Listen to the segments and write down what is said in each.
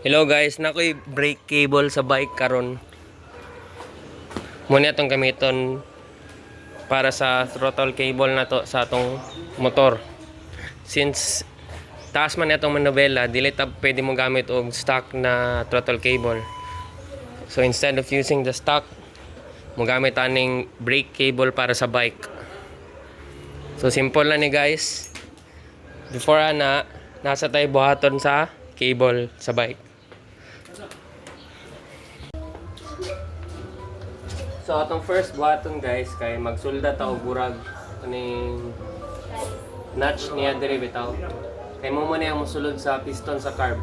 Hello guys, nakoy brake cable sa bike karon. Muna itong gamiton para sa throttle cable na to sa atong motor. Since taas man itong manobela, dili ta pwede mo gamit og stock na throttle cable. So instead of using the stock, mo gamit aning brake cable para sa bike. So simple lang ni guys. Before nasa tayo buhaton sa cable sa bike. So atong first buhaton guys kay magsulda ta og burag kaning notch niya diri bitaw. Kay mo man ang mosulod sa piston sa carb.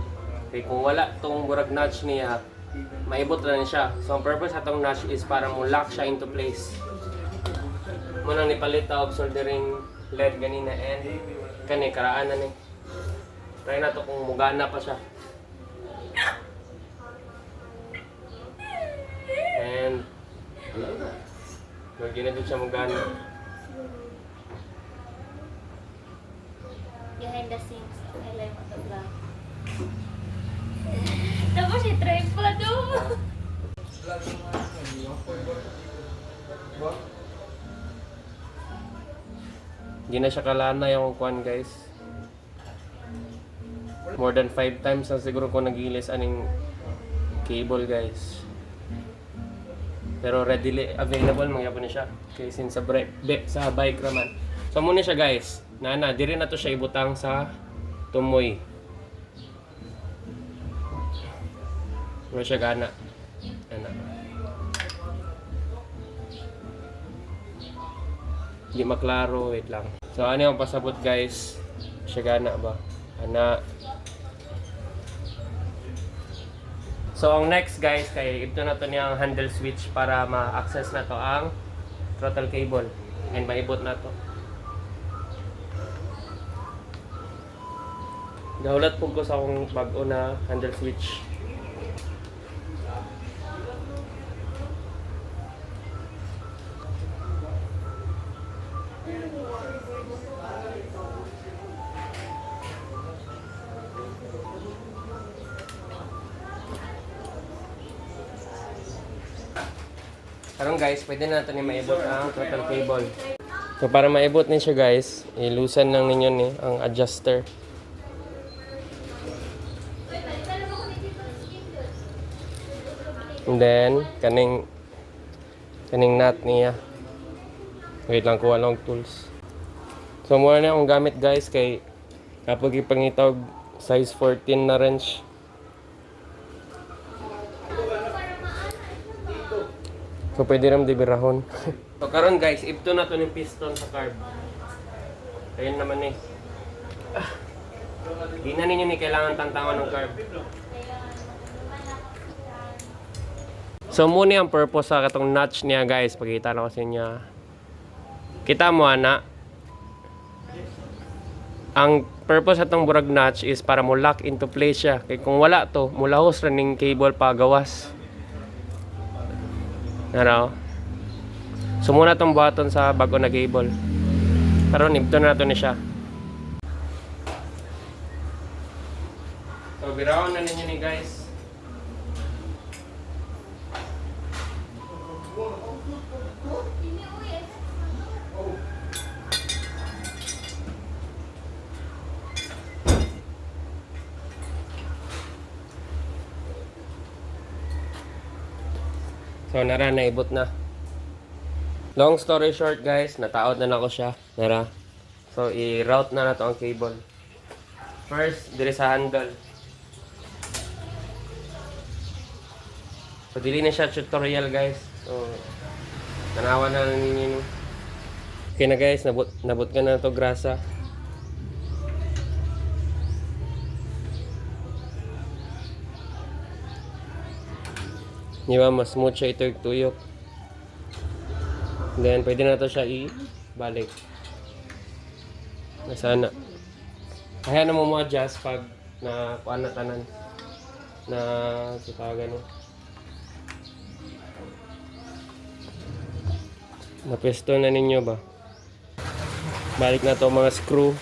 Kay kung wala tong burag notch niya, maibot ra ni siya. So ang purpose atong notch is para mo lock siya into place. Mo nang nipalit ta og soldering lead ganina and kani karaan na ni. Try na to kung mugana pa siya. And lagi na dito siya magana. Behind the scenes, I like photograph. Tapos si tripod oh. Hindi na siya kalana yung kwan guys. More than 5 times na siguro ko nagilis aning cable guys. Pero readily available mga po na siya. Okay, since sa bike raman. So muna siya guys. Diri na to siya ibutang sa tumoy. Muna siya gana. Hindi maklaro, wait lang. So ano yung pasabot guys? Siya gana ba? So ang next guys, kay ito na to niyang handle switch para ma-access na to ang throttle cable and maibot na to. Gahulat po ko sa akong bago na handle switch. Karon guys, pwede na natin maibot ang throttle cable. So para maibot niya siya guys, ilusan lang ninyo ni ang adjuster. And then kaning nut niya. Wait lang, kuha lang tools. So muna na akong gamit guys kay kapag ipangitawag size 14 na wrench. So pwede ram dibirahon. So karon guys, ipto na to ng piston sa carb. Ayun naman eh. Di na ninyo ni kailangan tantangan ng carb. So muna ang purpose sa katong notch niya guys. Pagkita na ko sa inyo. Kita mo ana. Ang purpose atong burag notch is para mo lock into place siya. Kaya kung wala to, mulahos running cable pa gawas. Ano? So muna itong buhaton sa bago na cable. Karon ipto na ito ni siya. So birahon na ninyo ni guys. So nara, naibot na. Long story short guys, nataod na ako siya. Nara. So i-route na nato ang cable. First, diri sa handle. So dili na siya tutorial guys. So tanawan na ninyo. Okay na guys, nabot ka na to grasa. Diba, mas smooth siya ituyok. Then, pwede na ito siya i-balik. Nasana. Kaya na mo adjust pag na kuan na tanan. Na sitawagan no. Napesto na ninyo ba? Balik na to mga screw.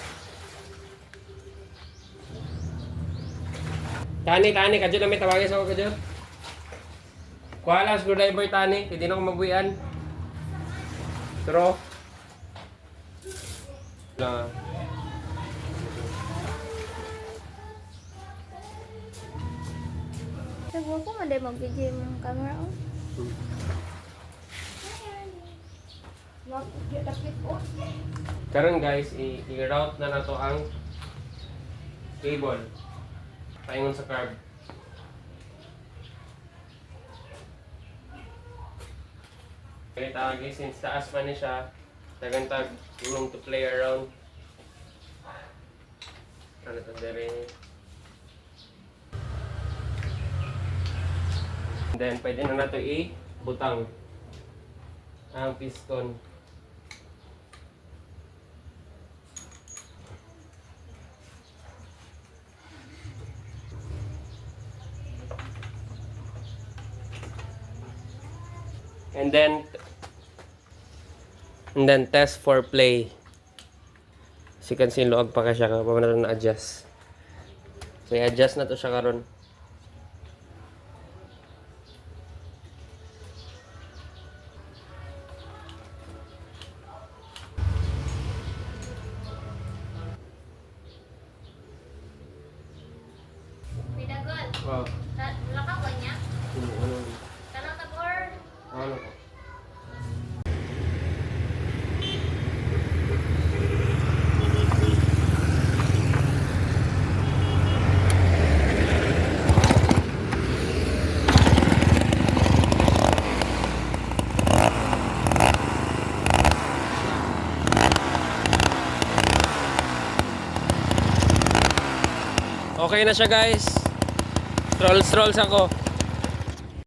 Tani, kadyo na may tawagin sa ako kadyo. Kuha lang, screwdriver tani, hindi na ako mabuyan. Pero, na, Nagwa ko man dahil mag-video yung camera oh. karon guys, i-route na nato ang cable. Paingon sa carb. Kaya tawagin, since taas pa ni siya, tagantag room to play around. Ano to, dere. Then, pwede na nato i-butang ang piston. And then test for play. Si kansin luag pa ka siya ka pa na na-adjust. So i-adjust na to siya karon. Pinagol. Oh. Lakaw ba niya? Ano? Kanang tagor. Ano ko? Okay na siya guys. Strolls ako.